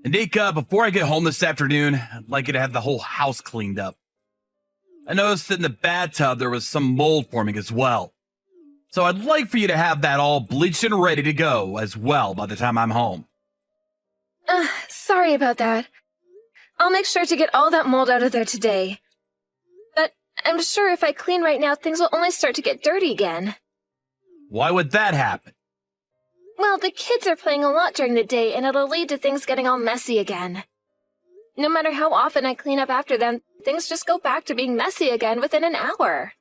Nika, before I get home this afternoon, I'd like you to have the whole house cleaned up. I noticed that in the bathtub there was some mold forming as well. So I'd like for you to have that all bleached and ready to go as well by the time I'm home. Sorry about that. I'll make sure to get all that mold out of there today. But I'm sure if I clean right now, things will only start to get dirty again. Why would that happen? Well, the kids are playing a lot during the day, and it'll lead to things getting all messy again. No matter how often I clean up after them, things just go back to being messy again within an hour.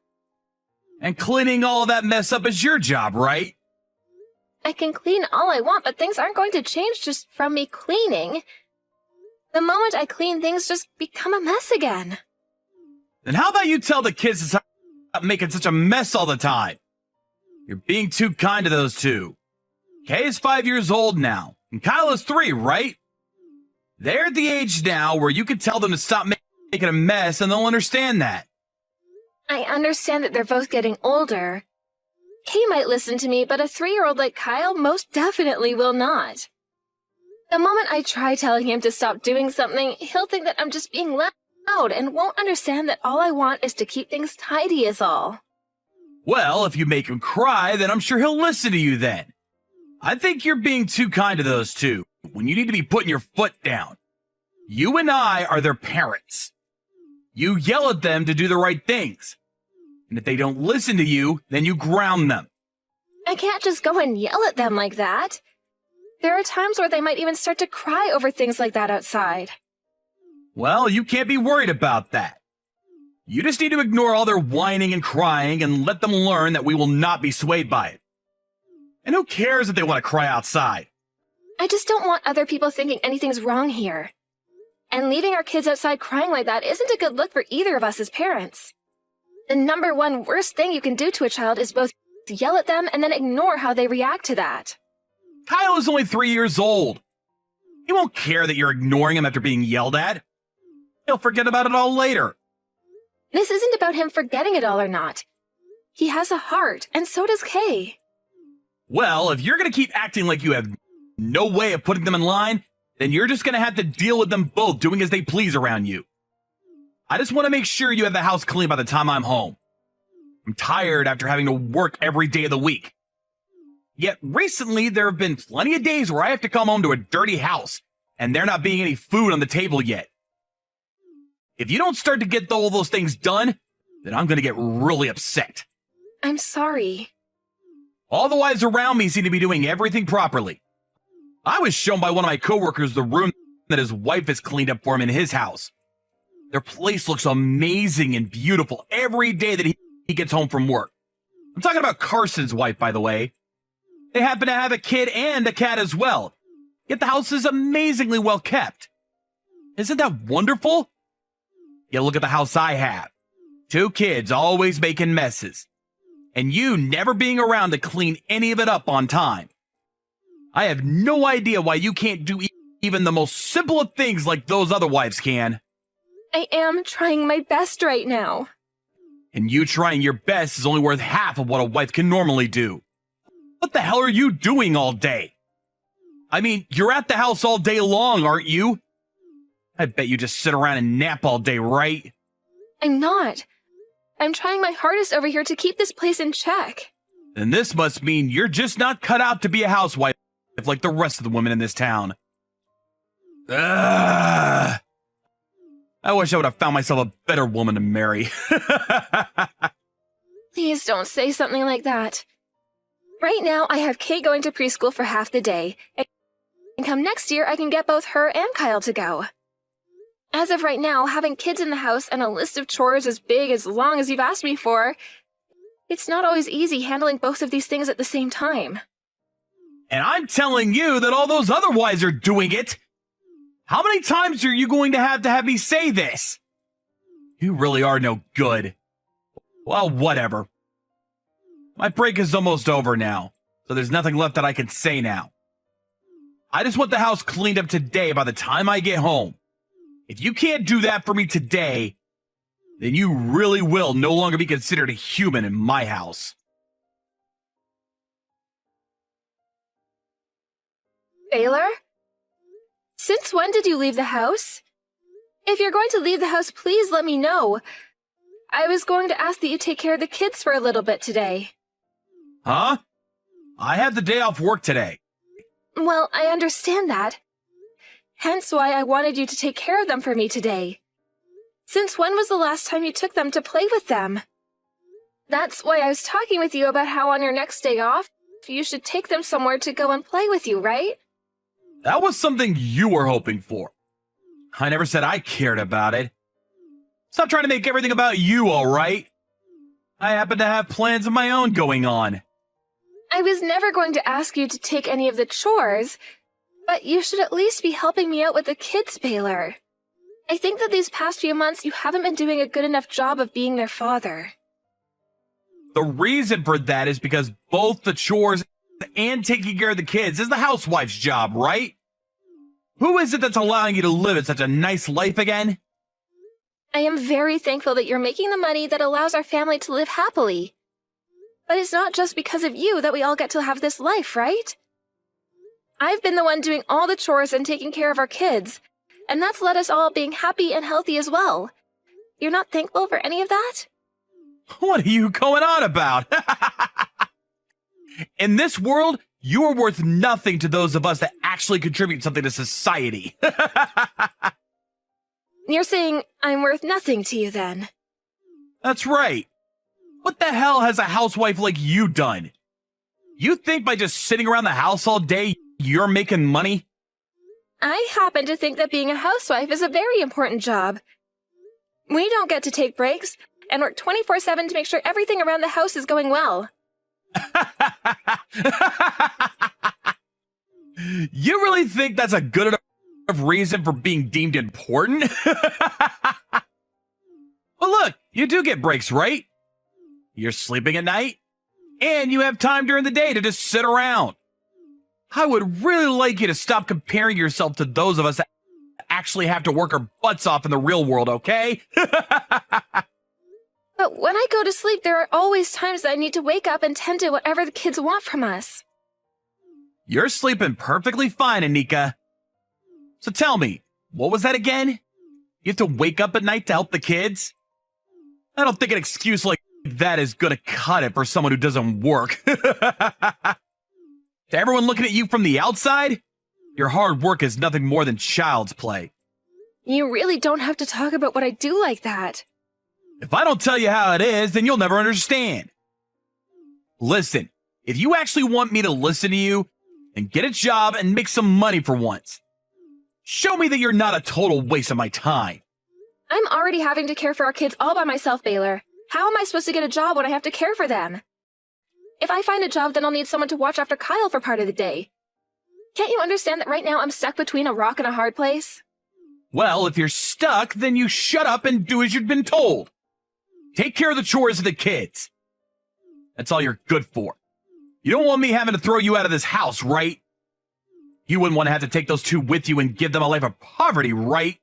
And cleaning all of that mess up is your job, right? I can clean all I want, but things aren't going to change just from me cleaning. The moment I clean, things just become a mess again. Then how about you tell the kids to stop making such a mess all the time? You're being too kind to those two. Kay is 5 years old now, and Kyle is 3, right? They're at the age now where you can tell them to stop making a mess, and they'll understand that. I understand that they're both getting older. Kay might listen to me, but a 3-year-old like Kyle most definitely will not. The moment I try telling him to stop doing something, he'll think that I'm just being loud and won't understand that all I want is to keep things tidy is all. Well, if you make him cry, then I'm sure he'll listen to you then. I think you're being too kind to those two, when you need to be putting your foot down. You and I are their parents. You yell at them to do the right things. And if they don't listen to you, then you ground them. I can't just go and yell at them like that. There are times where they might even start to cry over things like that outside. Well, you can't be worried about that. You just need to ignore all their whining and crying and let them learn that we will not be swayed by it. And who cares if they want to cry outside? I just don't want other people thinking anything's wrong here. And leaving our kids outside crying like that isn't a good look for either of us as parents. The number one worst thing you can do to a child is both yell at them and then ignore how they react to that. Kyle is only 3 years old. He won't care that you're ignoring him after being yelled at. He'll forget about it all later. This isn't about him forgetting it all or not. He has a heart, and so does Kay. Well, if you're going to keep acting like you have no way of putting them in line, then you're just going to have to deal with them both doing as they please around you. I just want to make sure you have the house clean by the time I'm home. I'm tired after having to work every day of the week. Yet recently, there have been plenty of days where I have to come home to a dirty house, and there not being any food on the table yet. If you don't start to get all those things done, then I'm going to get really upset. I'm sorry. All the wives around me seem to be doing everything properly. I was shown by one of my coworkers the room that his wife has cleaned up for him in his house. Their place looks amazing and beautiful every day that he gets home from work. I'm talking about Carson's wife, by the way. They happen to have a kid and a cat as well. Yet the house is amazingly well kept. Isn't that wonderful? Yet look at the house I have. 2 kids always making messes. And you never being around to clean any of it up on time. I have no idea why you can't do even the most simple of things like those other wives can. I am trying my best right now. And you trying your best is only worth half of what a wife can normally do. What the hell are you doing all day? I mean, you're at the house all day long, aren't you? I bet you just sit around and nap all day, right? I'm not. I'm trying my hardest over here to keep this place in check. Then this must mean you're just not cut out to be a housewife like the rest of the women in this town. Ugh. I wish I would have found myself a better woman to marry. Please don't say something like that. Right now, I have Kate going to preschool for half the day, and come next year, I can get both her and Kyle to go. As of right now, having kids in the house and a list of chores as big as long as you've asked me for, it's not always easy handling both of these things at the same time. And I'm telling you that all those other wives are doing it. How many times are you going to have me say this? You really are no good. Well, whatever. My break is almost over now, so there's nothing left that I can say now. I just want the house cleaned up today by the time I get home. If you can't do that for me today, then you really will no longer be considered a human in my house. Baylor? Since when did you leave the house? If you're going to leave the house, please let me know. I was going to ask that you take care of the kids for a little bit today. Huh? I had the day off work today. Well, I understand that. Hence why I wanted you to take care of them for me today. Since when was the last time you took them to play with them? That's why I was talking with you about how on your next day off, you should take them somewhere to go and play with you, right? That was something you were hoping for. I never said I cared about it. Stop trying to make everything about you, all right? I happen to have plans of my own going on. I was never going to ask you to take any of the chores, but you should at least be helping me out with the kids, Baylor. I think that these past few months you haven't been doing a good enough job of being their father. The reason for that is because both the chores and taking care of the kids is the housewife's job, right? Who is it that's allowing you to live in such a nice life again? I am very thankful that you're making the money that allows our family to live happily. But it's not just because of you that we all get to have this life, right? I've been the one doing all the chores and taking care of our kids, and that's led us all being happy and healthy as well. You're not thankful for any of that? What are you going on about? In this world, you are worth nothing to those of us that actually contribute something to society. You're saying I'm worth nothing to you then? That's right. What the hell has a housewife like you done? You think by just sitting around the house all day, you're making money? I happen to think that being a housewife is a very important job. We don't get to take breaks and work 24/7 to make sure everything around the house is going well. You really think that's a good enough reason for being deemed important? Well, look, you do get breaks, right? You're sleeping at night, and you have time during the day to just sit around. I would really like you to stop comparing yourself to those of us that actually have to work our butts off in the real world, okay? But when I go to sleep, there are always times that I need to wake up and tend to whatever the kids want from us. You're sleeping perfectly fine, Anika. So tell me, what was that again? You have to wake up at night to help the kids? I don't think an excuse like that is gonna cut it for someone who doesn't work. To everyone looking at you from the outside, your hard work is nothing more than child's play. You really don't have to talk about what I do like that. If I don't tell you how it is, then you'll never understand. Listen, if you actually want me to listen to you, then get a job and make some money for once. Show me that you're not a total waste of my time. I'm already having to care for our kids all by myself, Baylor. How am I supposed to get a job when I have to care for them? If I find a job, then I'll need someone to watch after Kyle for part of the day. Can't you understand that right now I'm stuck between a rock and a hard place? Well, if you're stuck, then you shut up and do as you've been told. Take care of the chores of the kids. That's all you're good for. You don't want me having to throw you out of this house, right? You wouldn't want to have to take those two with you and give them a life of poverty, right?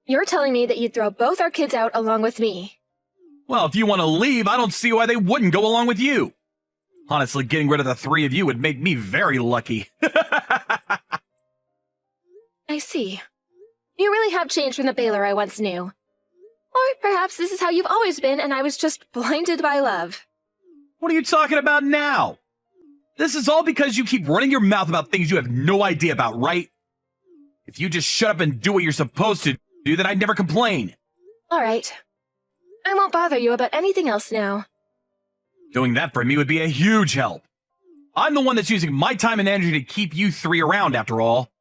You're telling me that you'd throw both our kids out along with me. Well, if you want to leave, I don't see why they wouldn't go along with you. Honestly, getting rid of the three of you would make me very lucky. I see. You really have changed from the Baylor I once knew. Or perhaps this is how you've always been and I was just blinded by love. What are you talking about now? This is all because you keep running your mouth about things you have no idea about, right? If you just shut up and do what you're supposed to do, then I'd never complain. All right. I won't bother you about anything else now. Doing that for me would be a huge help. I'm the one that's using my time and energy to keep you three around, after all.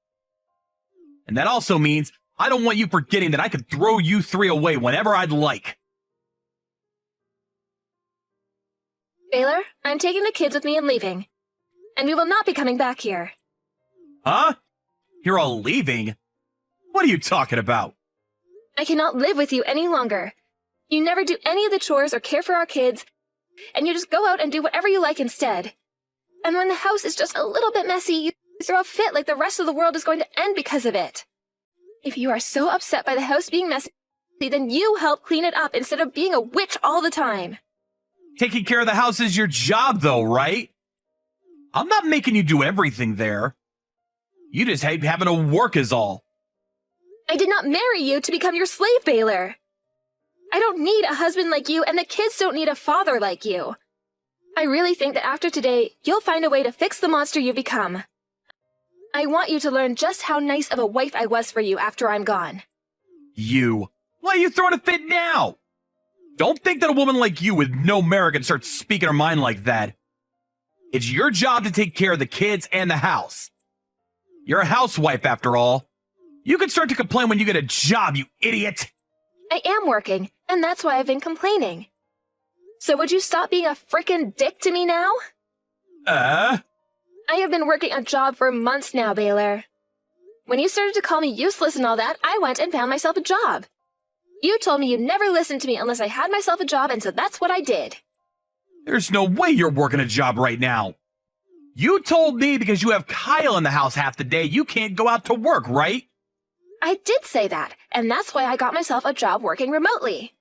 And that also means I don't want you forgetting that I could throw you three away whenever I'd like. Baylor, I'm taking the kids with me and leaving. And we will not be coming back here. Huh? You're all leaving? What are you talking about? I cannot live with you any longer. You never do any of the chores or care for our kids, and you just go out and do whatever you like instead. And when the house is just a little bit messy, you throw a fit like the rest of the world is going to end because of it. If you are so upset by the house being messy, then you help clean it up instead of being a witch all the time. Taking care of the house is your job, though, right? I'm not making you do everything there. You just hate having to work is all. I did not marry you to become your slave, Baylor. I don't need a husband like you, and the kids don't need a father like you. I really think that after today, you'll find a way to fix the monster you've become. I want you to learn just how nice of a wife I was for you after I'm gone. You? Why are you throwing a fit now? Don't think that a woman like you with no merit can start speaking her mind like that. It's your job to take care of the kids and the house. You're a housewife, after all. You can start to complain when you get a job, you idiot! I am working, and that's why I've been complaining. So would you stop being a frickin' dick to me now? I have been working a job for months now, Baylor. When you started to call me useless and all that, I went and found myself a job. You told me you'd never listen to me unless I had myself a job, and so that's what I did. There's no way you're working a job right now. You told me because you have Kyle in the house half the day, you can't go out to work, right? I did say that, and that's why I got myself a job working remotely.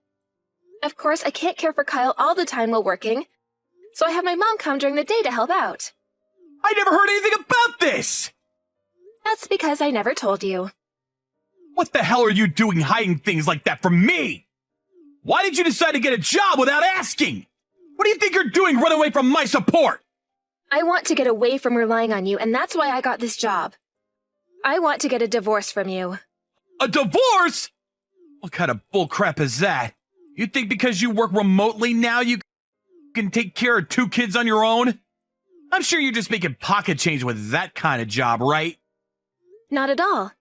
Of course, I can't care for Kyle all the time while working, so I have my mom come during the day to help out. I never heard anything about this! That's because I never told you. What the hell are you doing hiding things like that from me? Why did you decide to get a job without asking? What do you think you're doing running away from my support? I want to get away from relying on you, and that's why I got this job. I want to get a divorce from you. A divorce? What kind of bullcrap is that? You think because you work remotely now you can take care of 2 kids on your own? I'm sure you're just making pocket change with that kind of job, right? Not at all.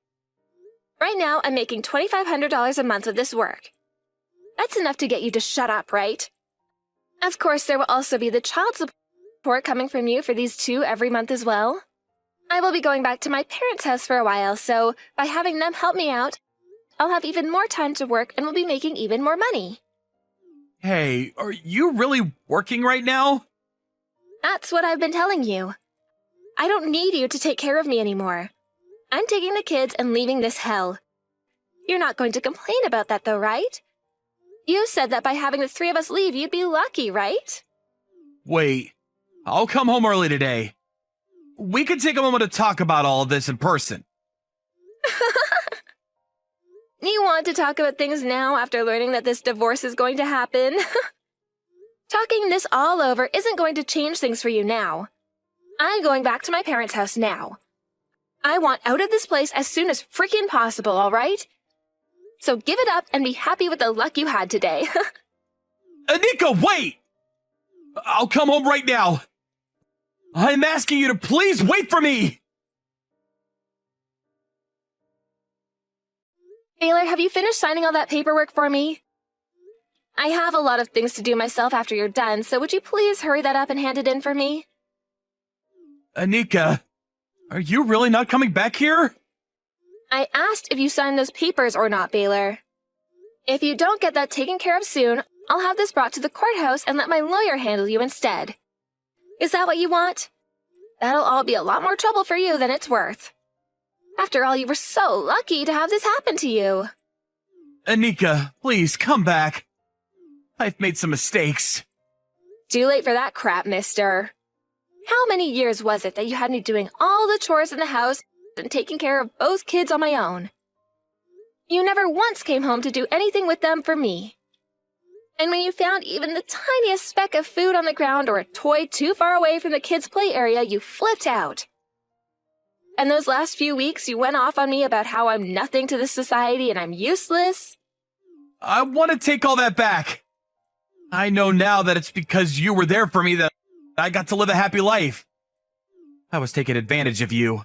Right now, I'm making $2,500 a month with this work. That's enough to get you to shut up, right? Of course, there will also be the child support coming from you for these 2 every month as well. I will be going back to my parents' house for a while, so by having them help me out, I'll have even more time to work and will be making even more money. Hey, are you really working right now? That's what I've been telling you. I don't need you to take care of me anymore. I'm taking the kids and leaving this hell. You're not going to complain about that though, right? You said that by having the 3 of us leave, you'd be lucky, right? Wait, I'll come home early today. We could take a moment to talk about all of this in person. You want to talk about things now after learning that this divorce is going to happen? Talking this all over isn't going to change things for you now. I'm going back to my parents' house now. I want out of this place as soon as freaking possible, all right? So give it up and be happy with the luck you had today. Anika, wait! I'll come home right now. I'm asking you to please wait for me! Baylor, have you finished signing all that paperwork for me? I have a lot of things to do myself after you're done, so would you please hurry that up and hand it in for me? Anika, are you really not coming back here? I asked if you signed those papers or not, Baylor. If you don't get that taken care of soon, I'll have this brought to the courthouse and let my lawyer handle you instead. Is that what you want? That'll all be a lot more trouble for you than it's worth. After all, you were so lucky to have this happen to you. Anika, please come back. I've made some mistakes. Too late for that crap, mister. How many years was it that you had me doing all the chores in the house and taking care of both kids on my own? You never once came home to do anything with them for me. And when you found even the tiniest speck of food on the ground or a toy too far away from the kids' play area, you flipped out. And those last few weeks, you went off on me about how I'm nothing to this society and I'm useless. I want to take all that back. I know now that it's because you were there for me that I got to live a happy life. I was taking advantage of you.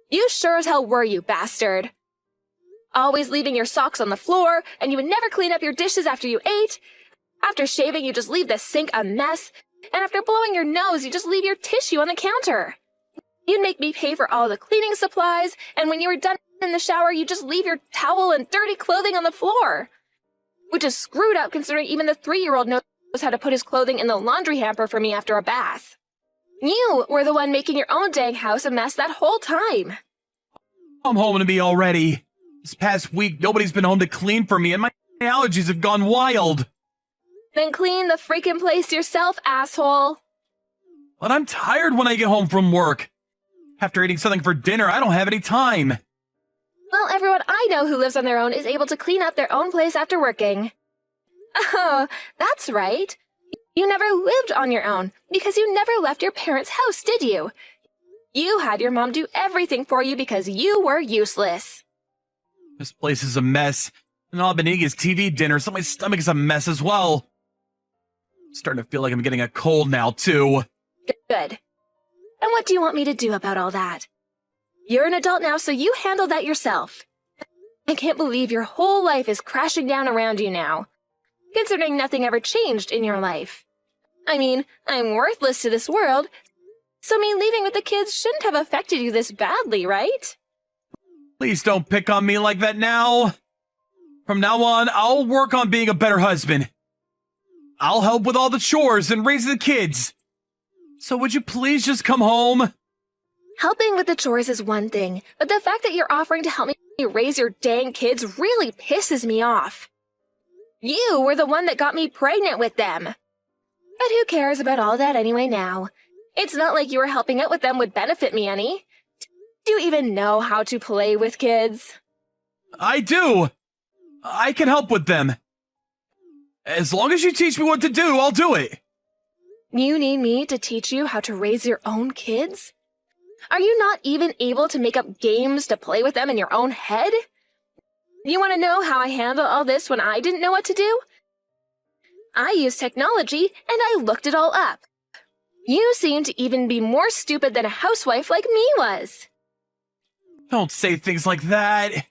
You sure as hell were, you bastard. Always leaving your socks on the floor, and you would never clean up your dishes after you ate. After shaving, you just leave the sink a mess. And after blowing your nose, you just leave your tissue on the counter. You'd make me pay for all the cleaning supplies, and when you were done in the shower, you just leave your towel and dirty clothing on the floor. Which is screwed up considering even the 3-year-old knows how to put his clothing in the laundry hamper for me after a bath. You were the one making your own dang house a mess that whole time. Come home to me already. This past week, nobody's been home to clean for me, and my allergies have gone wild. Then clean the freaking place yourself, asshole. But I'm tired when I get home from work. After eating something for dinner, I don't have any time. Well, everyone I know who lives on their own is able to clean up their own place after working. Oh, that's right. You never lived on your own because you never left your parents' house, did you? You had your mom do everything for you because you were useless. This place is a mess, and all I've been eating is TV dinner, so my stomach is a mess as well. I'm starting to feel like I'm getting a cold now, too. Good. And what do you want me to do about all that? You're an adult now, so you handle that yourself. I can't believe your whole life is crashing down around you now, considering nothing ever changed in your life. I mean, I'm worthless to this world, so me leaving with the kids shouldn't have affected you this badly, right? Please don't pick on me like that now. From now on, I'll work on being a better husband. I'll help with all the chores and raise the kids. So would you please just come home? Helping with the chores is one thing, but the fact that you're offering to help me raise your dang kids really pisses me off. You were the one that got me pregnant with them. But who cares about all that anyway now? It's not like you were helping out with them would benefit me any. Do you even know how to play with kids? I do. I can help with them. As long as you teach me what to do, I'll do it. You need me to teach you how to raise your own kids? Are you not even able to make up games to play with them in your own head? You want to know how I handle all this when I didn't know what to do? I used technology, and I looked it all up. You seem to even be more stupid than a housewife like me was. Don't say things like that.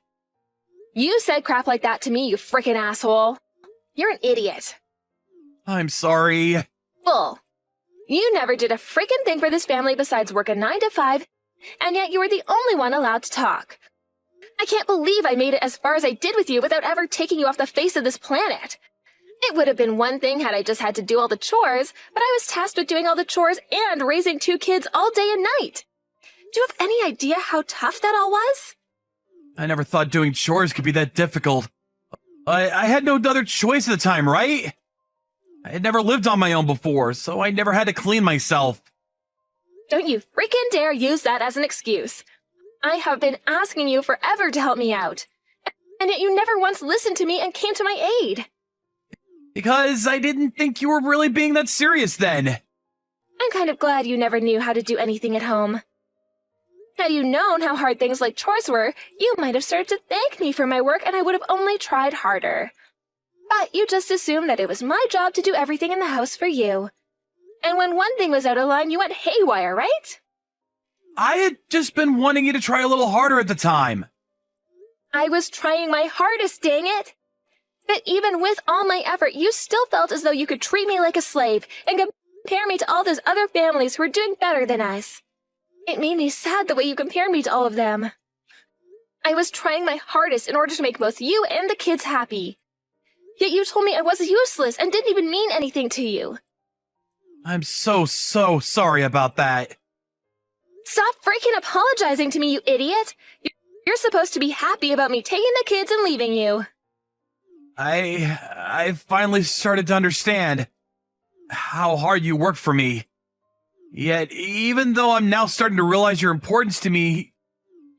You said crap like that to me, you frickin' asshole. You're an idiot. I'm sorry. Bull. You never did a frickin' thing for this family besides work a 9 to 5, and yet you were the only one allowed to talk. I can't believe I made it as far as I did with you without ever taking you off the face of this planet. It would have been one thing had I just had to do all the chores, but I was tasked with doing all the chores and raising 2 kids all day and night. Do you have any idea how tough that all was? I never thought doing chores could be that difficult. I had no other choice at the time, right? I had never lived on my own before, so I never had to clean myself. Don't you freaking dare use that as an excuse. I have been asking you forever to help me out, and yet you never once listened to me and came to my aid. Because I didn't think you were really being that serious then. I'm kind of glad you never knew how to do anything at home. Had you known how hard things like chores were, you might have started to thank me for my work and I would have only tried harder. But you just assumed that it was my job to do everything in the house for you. And when one thing was out of line, you went haywire, right? I had just been wanting you to try a little harder at the time. I was trying my hardest, dang it! But even with all my effort, you still felt as though you could treat me like a slave and compare me to all those other families who are doing better than us. It made me sad the way you compared me to all of them. I was trying my hardest in order to make both you and the kids happy. Yet you told me I was useless and didn't even mean anything to you. I'm so sorry about that. Stop freaking apologizing to me, you idiot! You're supposed to be happy about me taking the kids and leaving you. I finally started to understand how hard you work for me. Yet, even though I'm now starting to realize your importance to me,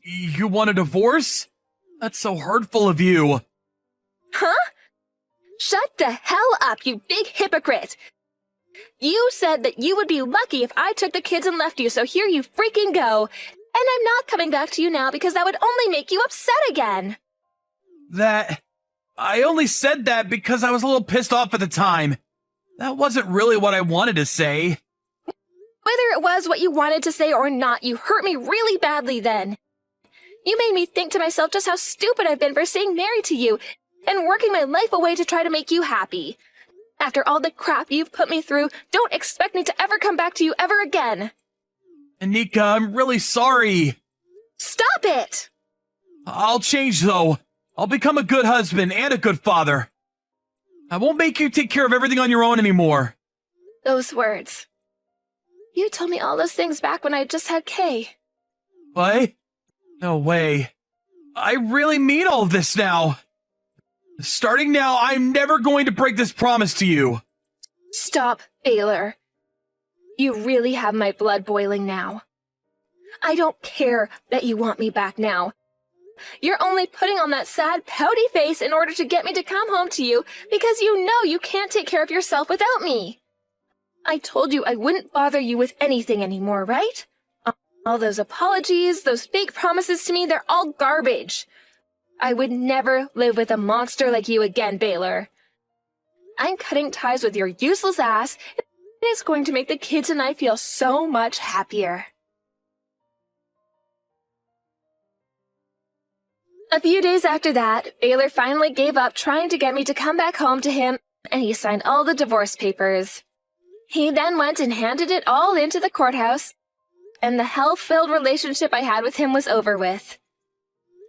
you want a divorce? That's so hurtful of you. Huh? Shut the hell up, you big hypocrite! You said that you would be lucky if I took the kids and left you, so here you freaking go. And I'm not coming back to you now because that would only make you upset again. I only said that because I was a little pissed off at the time. That wasn't really what I wanted to say. Whether it was what you wanted to say or not, you hurt me really badly then. You made me think to myself just how stupid I've been for staying married to you and working my life away to try to make you happy. After all the crap you've put me through, don't expect me to ever come back to you ever again. Anika, I'm really sorry. Stop it! I'll change, though. I'll become a good husband and a good father. I won't make you take care of everything on your own anymore. Those words. You told me all those things back when I just had Kay. What? No way. I really mean all of this now. Starting now, I'm never going to break this promise to you. Stop, Baylor. You really have my blood boiling now. I don't care that you want me back now. You're only putting on that sad, pouty face in order to get me to come home to you because you know you can't take care of yourself without me. I told you I wouldn't bother you with anything anymore, right? All those apologies, those fake promises to me, they're all garbage. I would never live with a monster like you again, Baylor. I'm cutting ties with your useless ass, and it's going to make the kids and I feel so much happier. A few days after that, Baylor finally gave up trying to get me to come back home to him, and he signed all the divorce papers. He then went and handed it all into the courthouse, and the hell-filled relationship I had with him was over with.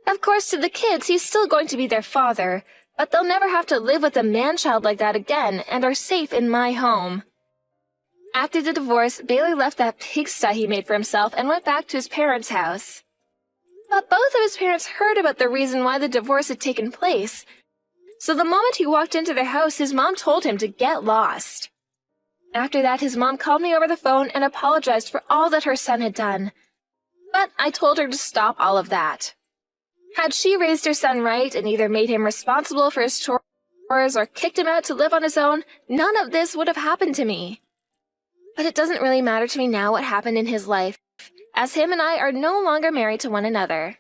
Of course, to the kids, he's still going to be their father, but they'll never have to live with a man-child like that again and are safe in my home. After the divorce, Baylor left that pigsty he made for himself and went back to his parents' house. But both of his parents heard about the reason why the divorce had taken place, so the moment he walked into their house, his mom told him to get lost. After that, his mom called me over the phone and apologized for all that her son had done. But I told her to stop all of that. Had she raised her son right and either made him responsible for his chores or kicked him out to live on his own, none of this would have happened to me. But it doesn't really matter to me now what happened in his life, as him and I are no longer married to one another.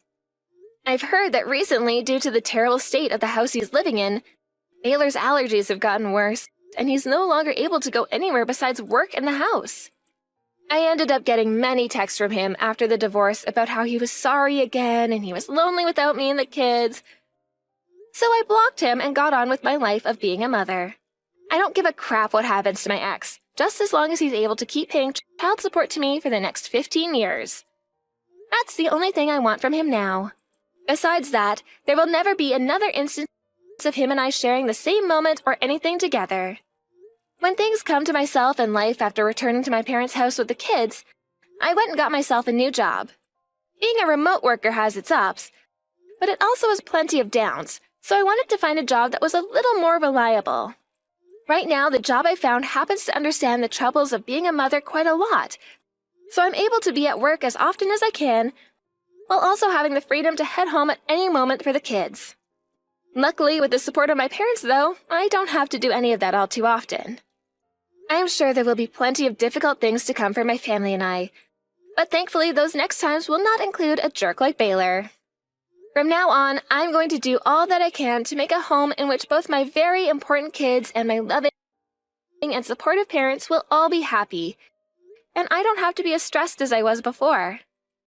I've heard that recently, due to the terrible state of the house he's living in, Baylor's allergies have gotten worse, and he's no longer able to go anywhere besides work in the house. I ended up getting many texts from him after the divorce about how he was sorry again and he was lonely without me and the kids. So I blocked him and got on with my life of being a mother. I don't give a crap what happens to my ex, just as long as he's able to keep paying child support to me for the next 15 years. That's the only thing I want from him now. Besides that, there will never be another instance of him and I sharing the same moment or anything together. When things come to myself in life after returning to my parents' house with the kids, I went and got myself a new job. Being a remote worker has its ups, but it also has plenty of downs, so I wanted to find a job that was a little more reliable. Right now, the job I found happens to understand the troubles of being a mother quite a lot, so I'm able to be at work as often as I can, while also having the freedom to head home at any moment for the kids. Luckily, with the support of my parents, though, I don't have to do any of that all too often. I am sure there will be plenty of difficult things to come for my family and I, but thankfully those next times will not include a jerk like Baylor. From now on, I'm going to do all that I can to make a home in which both my very important kids and my loving and supportive parents will all be happy, and I don't have to be as stressed as I was before.